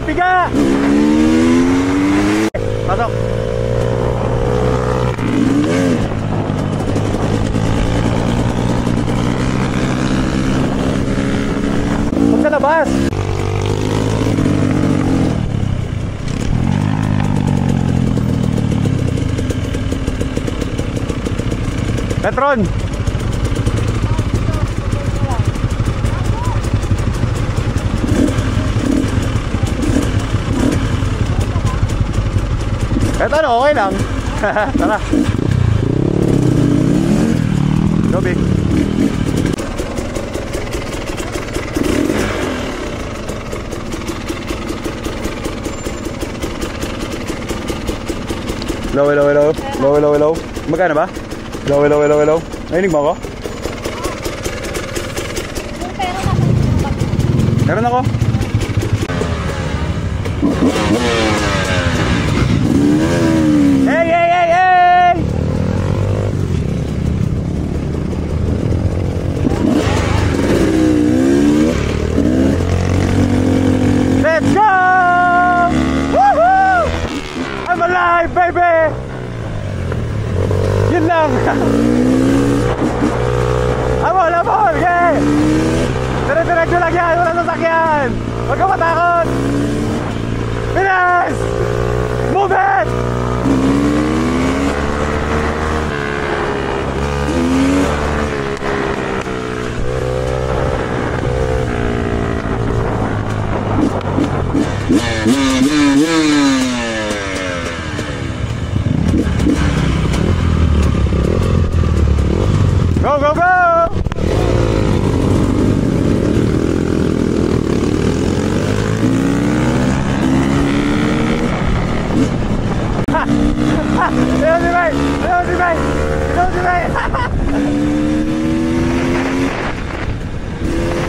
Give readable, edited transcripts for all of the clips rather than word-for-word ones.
Piga! Pasok! Huwag sa labas! Petron! Eto ano, okay lang. Tara. Gabi. Hello. Magkano ba? Hello. Narinig mo ako? Meron ako. Hey! Let's go! Woohoo! I'm alive, baby! Yun lang! Amol! Yeah! Dire-diretso lang yan! Walang sasakyan! Huwag ka matakot! Bilis! Move it! Go! Ayun si Bay!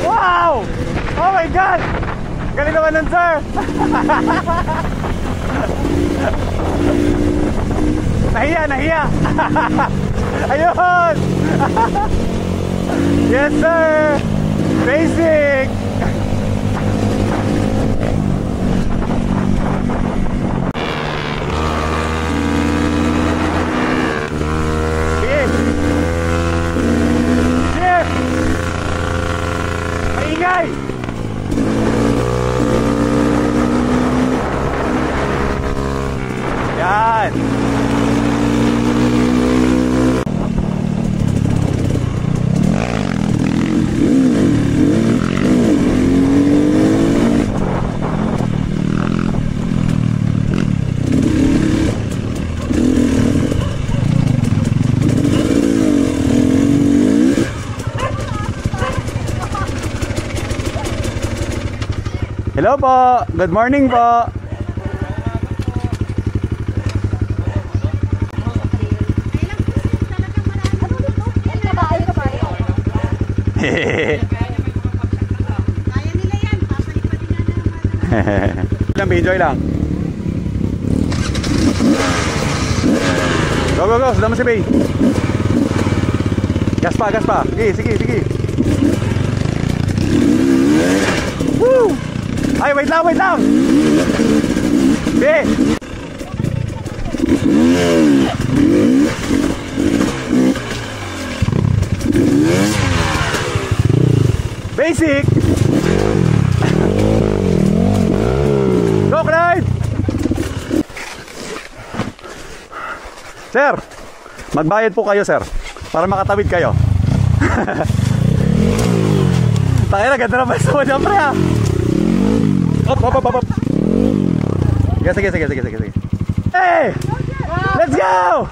Wow! Oh my God! Galing naman nun, sir! Nahiya! Ayun! Yes, sir! Basic! Maingay! Yan! Hello po! Good morning po! Enjoy lang. Go! Sudah mo si Bay. Gas pa. Sige. Woo! Ay, wait lang! Bay! Basic! Go, Clyde! Sir, magbayad po kayo, sir, para makatawid kayo. Takina, ganda na ba sa mga pre, ha? Op. Sige. Hey! Let's go!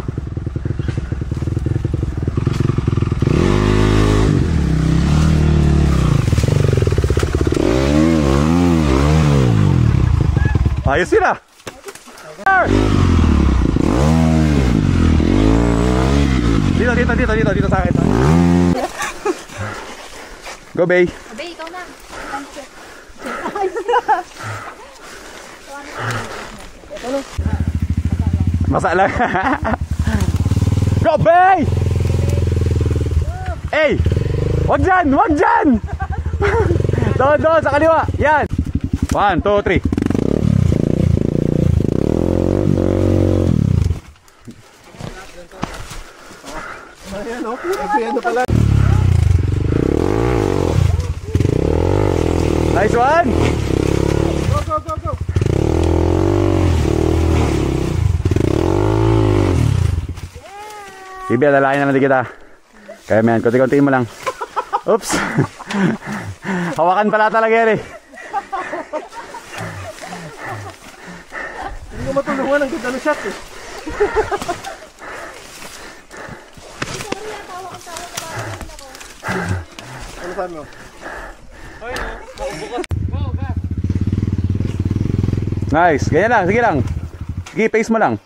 Ayos sila! Dito sa akin. Go, Bay! Bay, ikaw na! Masa lang. Go, Bay! Hey! Wag dyan! Doon, sa kaliwa! Yan! 1, 2, 3. no? Every ano pala. Nice one! Go, go, go, go! Sige, lalakin na natin kita. Kaya man, konti-konti mo lang. Oops! Hawakan pala talaga yan eh. Hindi ko matulungan ang ganda ng shot eh. Ano saan mo? Nice, ganyan lang, sige lang. Sige, pace mo lang.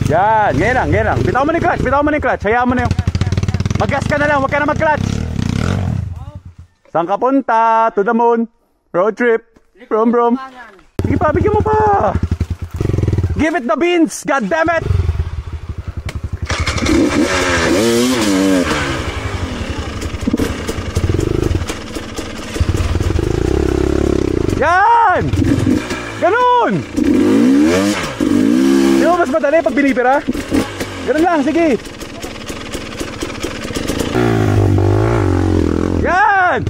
Yan, ganyan lang. Bitaw mo ni clutch, hayaan mo na yung... Mag-gas ka na lang, huwag ka na mag-clutch. Saan ka punta? To the moon. Road trip. Brom. Sige pa, bigyan mo pa. Give it the beans, god damn it. Yan! Ganun! Di ba mas madali pag binibira? Ganun lang, sige. Yan!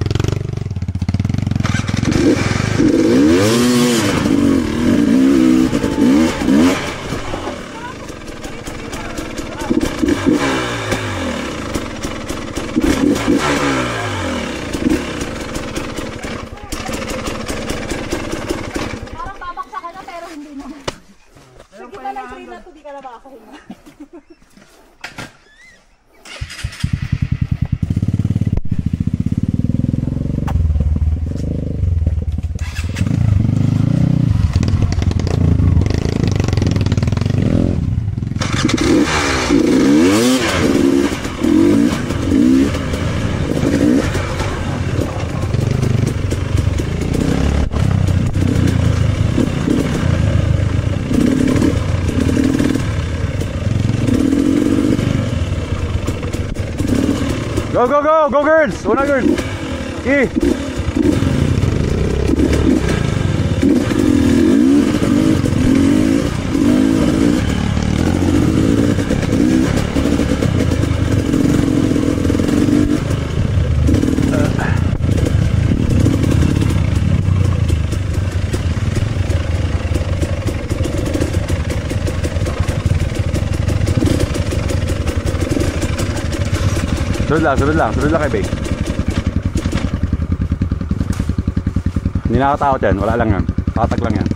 Go girls! Una girls! Okay! Sunod lang kay Bay. Hindi nakatakot yan, wala lang yan. Tatag lang yan.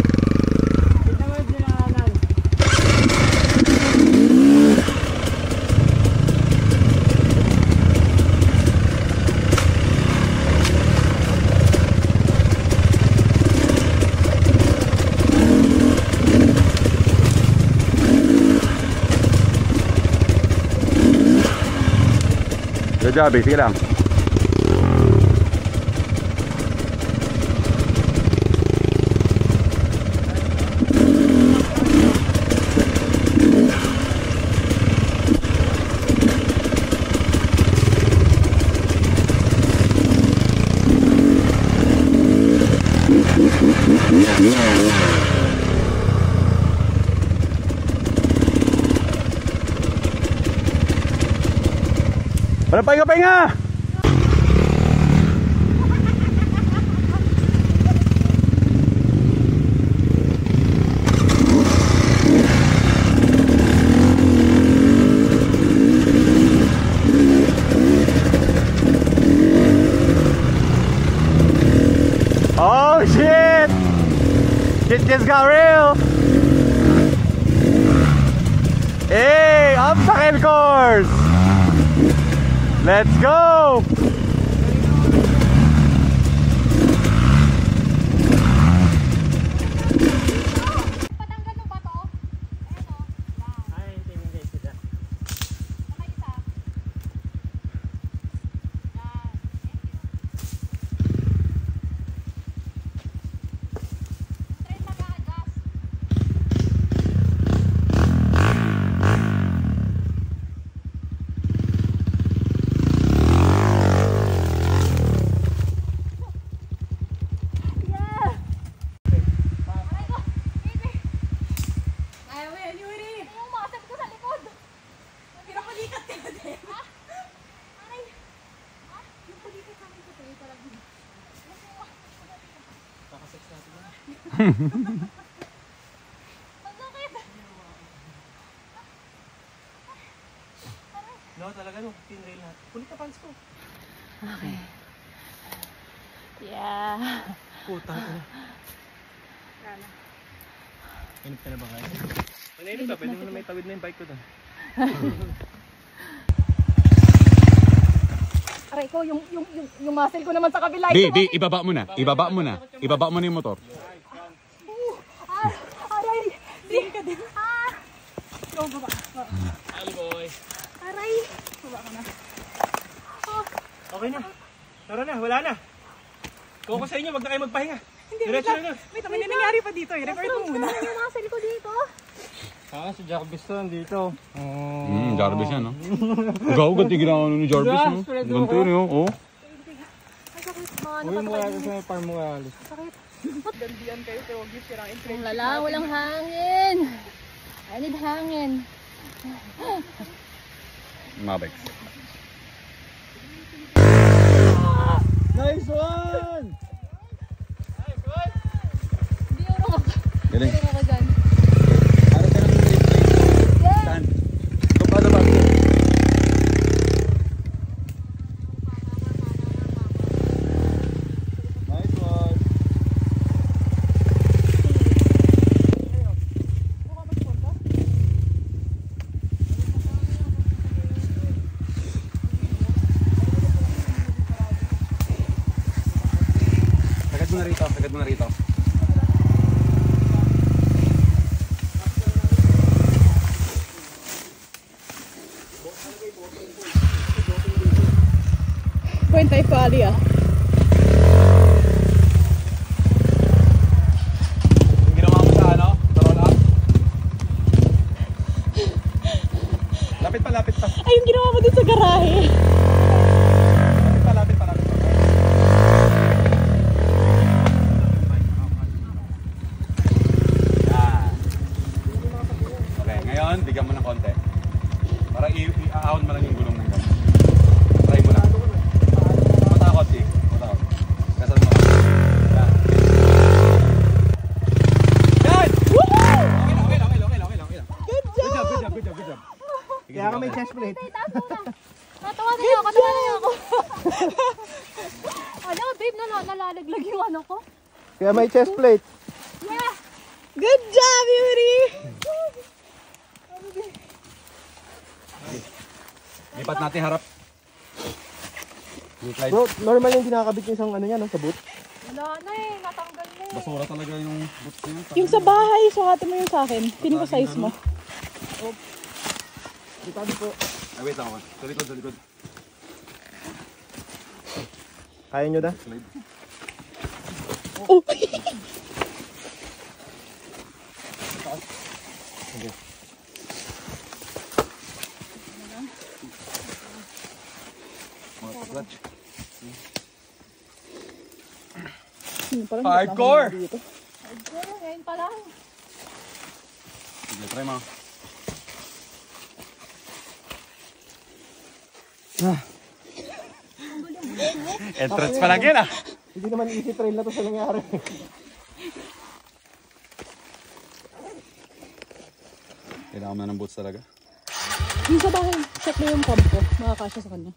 Good job, sige lang. Wala pahinga! Oh shit! Shit just got real! Hey! Obstacle course! Let's go! Patanggal mo ba to? Eto. Ay, hindi sila. Okay, isa. Yan. Straight mag-a-adjust. No, talaga no, pinrail na. Kulit na pants ko. Okay. Yeah. Putang ina. Inip ka na ba kayo? Nainip ka, pwede mo na may tawid na yung bike ko doon. Aray ko, yung muscle ko naman sa kabila. Di, ibaba mo na. Ibaba mo na. Ibaba mo na yung motor. Aray! Di ka din. Go, baba. Ali boy. Aray! Baba ka na. Okay na. Tara na, wala na. Kung ako sa inyo, wag na kayo magpahinga. Hindi, Diretso na. wait, may nangyari pa dito. I-record mo muna. Yung muscle ko dito. Si Jarvis to nandito. Jarvis yan, no? Gaw, ganti ginawa ni Jarvis, no? Ganti yun, oh. Ay, sakit. Uy mo kaya sa may farm mo kaya alis. Sakit. Gandian kayo, pero huwag yung sirain. Ang lala, walang hangin. I need hangin. Mabex. Nice one! Hindi yung ako. Galing. Hindi ako dyan. Ano ka naman yung Yeah! saan? Ito pa ba? Nice one! Sagad mo na rito. Kwenta yung pali ah. Yung ginawa mo sa ano? Roll up? Lapit pa. Ay, yung ginawa mo dun sa garahe. Lapit pa. Okay, ngayon, bigyan mo ng konti. Para i-ahon mo lang yung gulong ng gano'n. Try mo lang. Matakot, eh. Matakot. Kasal mo. Yan. Yan! Okay lang. Good job. Kaya ka may chest plate. Natawa na niyo ako. Ano, babe, nalalaglag yung ano ko. Kaya may chest plate. Yeah! Good job, Yuri! Lipat natin harap. Yung slide. Bro, normal yung kinakabit yung isang ano yan, sa boot. Wala na eh, natanggal na eh. Basura talaga yung boots niya. Yung sa bahay, sukatin mo yung sa akin. Pin ko size mo. Itabi po. Ay, wait lang. Sa likod. Kaya nyo na? Slide. Oh! Clutch. Parang Hardcore! Siguro, ngayon pa lang. Sige, try mo. Entrance pa lang yan, ah. Hindi naman easy trail na to sa nangyari. Kailangan mo na ng boots talaga. Yung sa bahay, check mo yung pump ko. Makakasya sa kanya.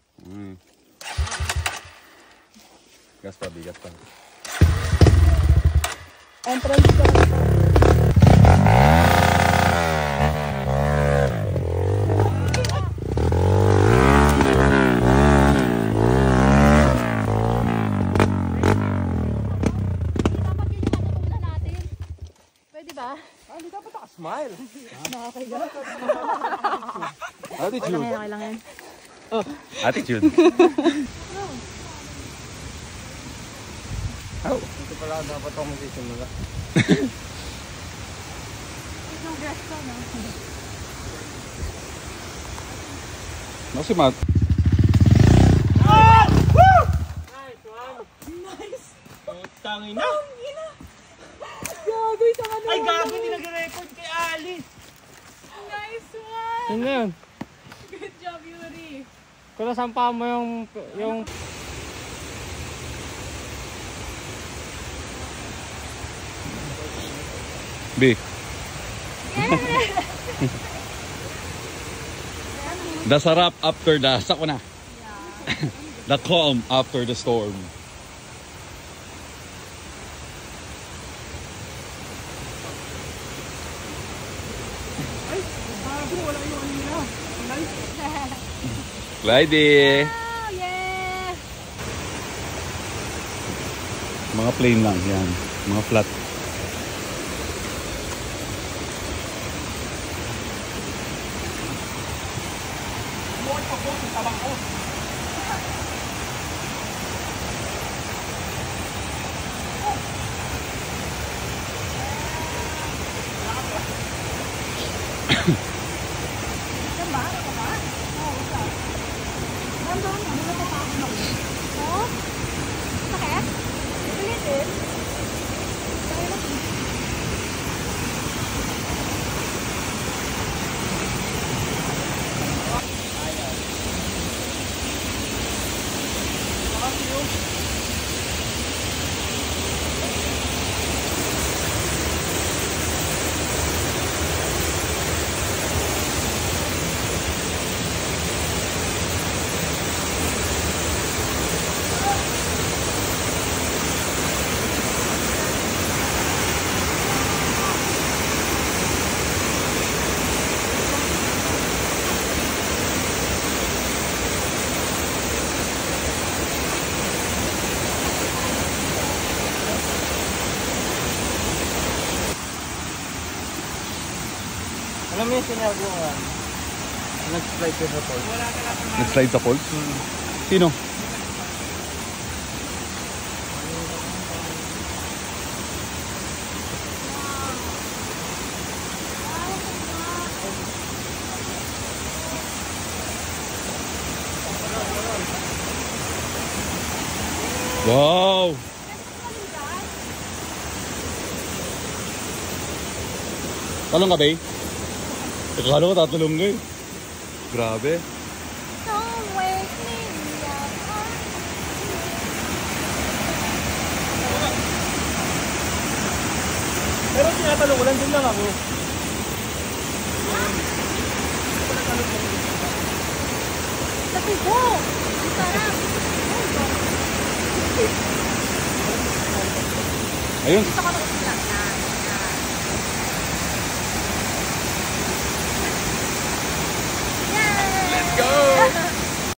Gas pa. Entrance ko. Dapat yun yung matutunan natin. Pwede ba? Hindi dapat nakasmile. Nakakahiga. Attitude. Okay lang yan. Attitude. Ito pala dapat ako magsisimula. Yung dress ko, no? No, si Matt. Nice! Tangin na! Gago yung ano. Ay, gago, hindi nag-record kay Ali. Nice one! Ano yun? Good job, Yuri! Kung nasampa mo yung B. The sarap after the sakuna. The calm after the storm. Ay, bago, wala yung kanina. Glidey. Oh, yeah! Mga plain lang yan. Mga flat. Oh? Sakit? Ulitin? Alam mo yung sinagawa? Nag-slide ko sa pole. Nag-slide sa falls? Sino? Wow! Talong ka ba eh? Akala ko tatulong ka eh. Grabe. Don't wake me up. Pero tinatanong ko lang, dun lang ako. Sa tubo! Ang sarap! Ayun. Dito ka